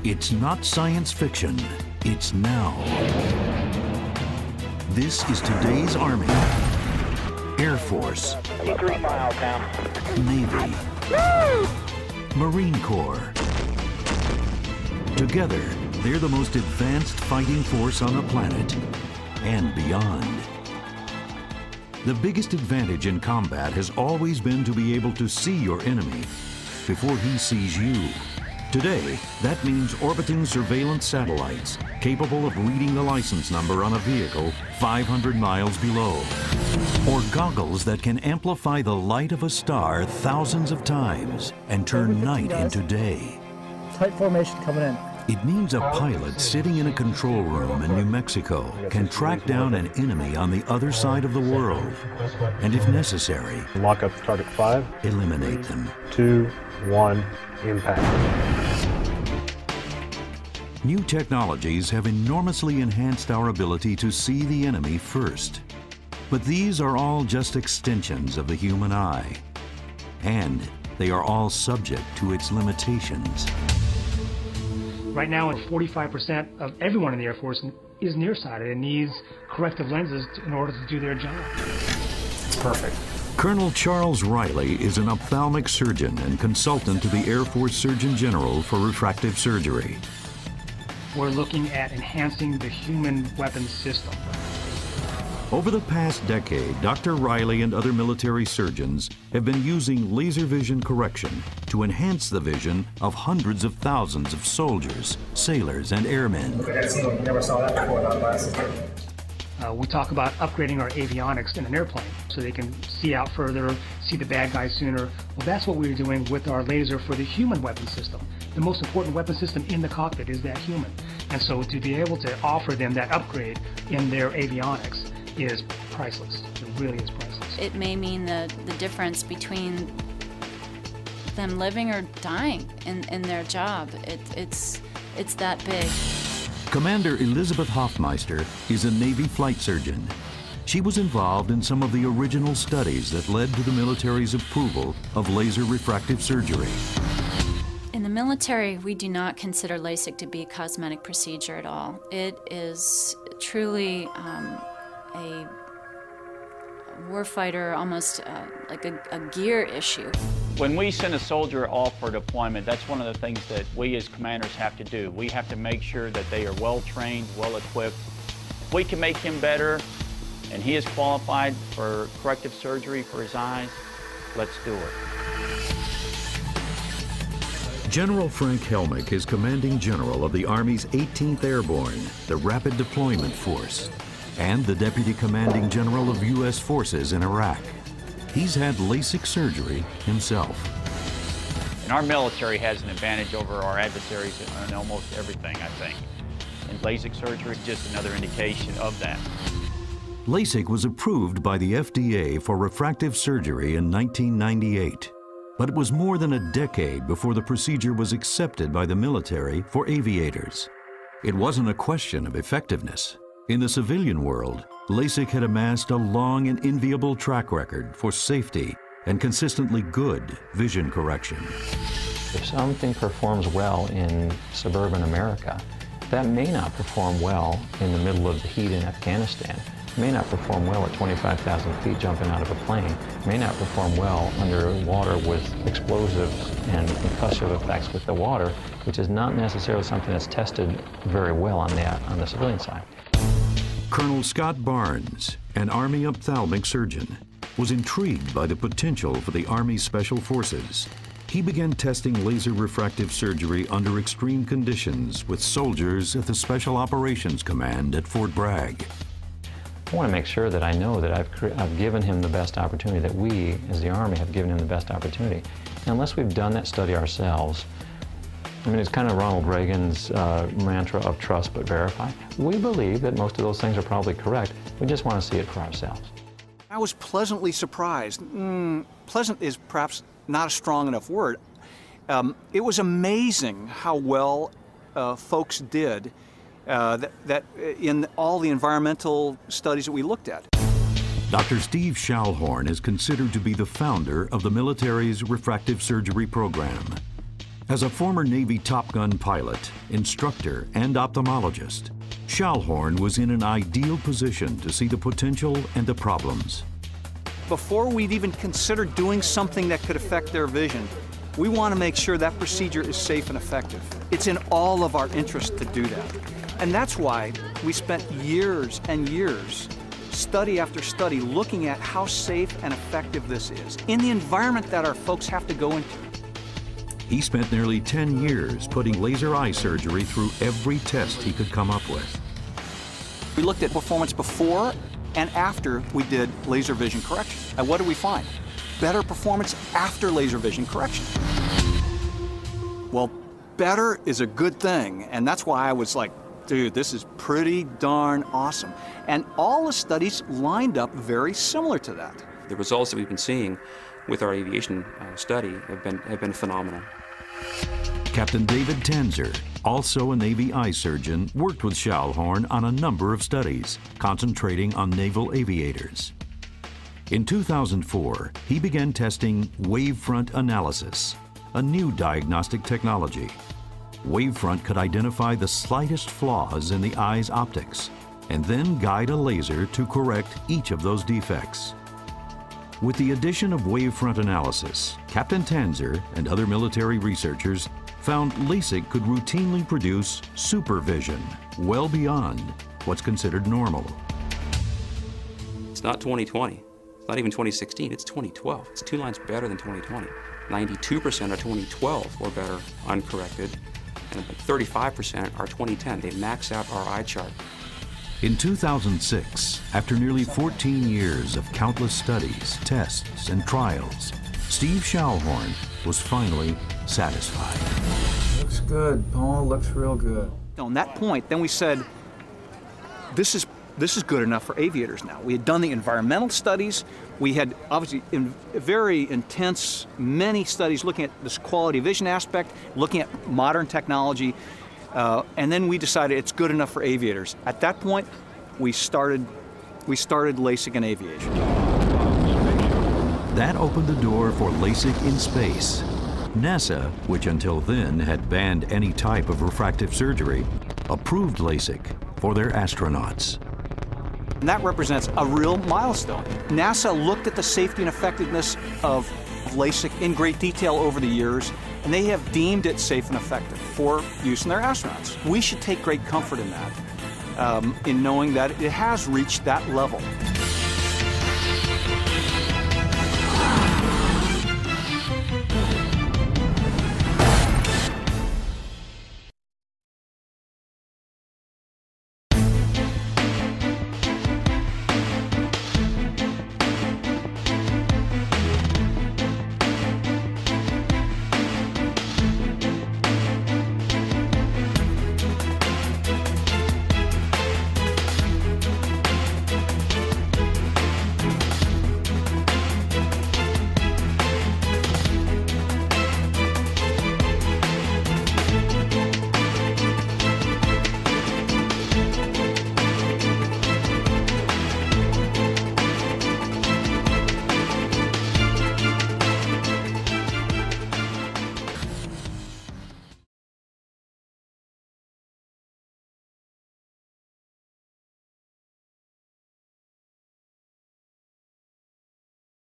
It's not science fiction, it's now. This is today's Army, Air Force, 3 miles down. Navy, Marine Corps. Together, they're the most advanced fighting force on the planet and beyond. The biggest advantage in combat has always been to be able to see your enemy before he sees you. Today, that means orbiting surveillance satellites capable of reading the license number on a vehicle 500 miles below, or goggles that can amplify the light of a star thousands of times and turn night into day. Tight formation coming in. It means a pilot sitting in a control room in New Mexico can track down an enemy on the other side of the world, and if necessary, lock up target 5, eliminate them. 2, 1, impact. New technologies have enormously enhanced our ability to see the enemy first. But these are all just extensions of the human eye, and they are all subject to its limitations. Right now, 45% of everyone in the Air Force is nearsighted and needs corrective lenses in order to do their job. Perfect. Colonel Charles Riley is an ophthalmic surgeon and consultant to the Air Force Surgeon General for refractive surgery. We're looking at enhancing the human weapons system. Over the past decade, Dr. Riley and other military surgeons have been using laser vision correction to enhance the vision of hundreds of thousands of soldiers, sailors, and airmen. Never saw that before without glasses. We talk about upgrading our avionics in an airplane so they can see out further, see the bad guys sooner. Well, that's what we're doing with our laser for the human weapon system. The most important weapon system in the cockpit is that human. And so to be able to offer them that upgrade in their avionics is priceless. It really is priceless. It may mean the difference between them living or dying in their job. It's that big. Commander Elizabeth Hoffmeister is a Navy flight surgeon. She was involved in some of the original studies that led to the military's approval of laser refractive surgery. In the military, we do not consider LASIK to be a cosmetic procedure at all. It is truly a warfighter, almost like a gear issue. When we send a soldier off for deployment, that's one of the things that we as commanders have to do. We have to make sure that they are well trained, well equipped. If we can make him better and he is qualified for corrective surgery for his eyes, let's do it. General Frank Helmick is commanding general of the Army's 18th Airborne, the Rapid Deployment Force, and the deputy commanding general of U.S. forces in Iraq. He's had LASIK surgery himself. And our military has an advantage over our adversaries in almost everything, I think. And LASIK surgery is just another indication of that. LASIK was approved by the FDA for refractive surgery in 1998. But it was more than a decade before the procedure was accepted by the military for aviators. It wasn't a question of effectiveness. In the civilian world, LASIK had amassed a long and enviable track record for safety and consistently good vision correction. If something performs well in suburban America, that may not perform well in the middle of the heat in Afghanistan. It may not perform well at 25,000 feet jumping out of a plane. It may not perform well underwater with explosives and concussive effects with the water, which is not necessarily something that's tested very well on the civilian side. Colonel Scott Barnes, an Army ophthalmic surgeon, was intrigued by the potential for the Army's Special Forces. He began testing laser refractive surgery under extreme conditions with soldiers at the Special Operations Command at Fort Bragg. I want to make sure that I know that I've given him the best opportunity, that we, as the Army, have given him the best opportunity. And unless we've done that study ourselves, I mean, it's kind of Ronald Reagan's mantra of trust but verify. We believe that most of those things are probably correct. We just want to see it for ourselves. I was pleasantly surprised. Pleasant is perhaps not a strong enough word. It was amazing how well folks did that in all the environmental studies that we looked at. Dr. Steve Schallhorn is considered to be the founder of the military's refractive surgery program. As a former Navy Top Gun pilot, instructor, and ophthalmologist, Schallhorn was in an ideal position to see the potential and the problems. Before we'd even consider doing something that could affect their vision, we want to make sure that procedure is safe and effective. It's in all of our interest to do that. And that's why we spent years and years, study after study, looking at how safe and effective this is in the environment that our folks have to go into. He spent nearly 10 years putting laser eye surgery through every test he could come up with. We looked at performance before and after we did laser vision correction. And what did we find? Better performance after laser vision correction. Well, better is a good thing, and that's why I was like, dude, this is pretty darn awesome. And all the studies lined up very similar to that. The results that we've been seeing with our aviation study have been phenomenal. Captain David Tanzer, also a Navy eye surgeon, worked with Schallhorn on a number of studies, concentrating on naval aviators. In 2004, he began testing wavefront analysis, a new diagnostic technology. Wavefront could identify the slightest flaws in the eye's optics and then guide a laser to correct each of those defects. With the addition of wavefront analysis, Captain Tanzer and other military researchers found LASIK could routinely produce supervision well beyond what's considered normal. It's not 2020. It's not even 2016. It's 2012. It's 2 lines better than 2020. 92% of 2012 were better uncorrected, and 35% are 2010. They max out our eye chart. In 2006, after nearly 14 years of countless studies, tests, and trials, Steve Schallhorn was finally satisfied. Looks good, Paul. Looks real good. On that point, then we said, this is good enough for aviators now. We had done the environmental studies. We had obviously very intense, many studies looking at this quality of vision aspect, looking at modern technology, and then we decided it's good enough for aviators. At that point, we started LASIK in aviation. That opened the door for LASIK in space. NASA, which until then had banned any type of refractive surgery, approved LASIK for their astronauts. And that represents a real milestone. NASA looked at the safety and effectiveness of LASIK in great detail over the years, and they have deemed it safe and effective for use in their astronauts. We should take great comfort in that, in knowing that it has reached that level.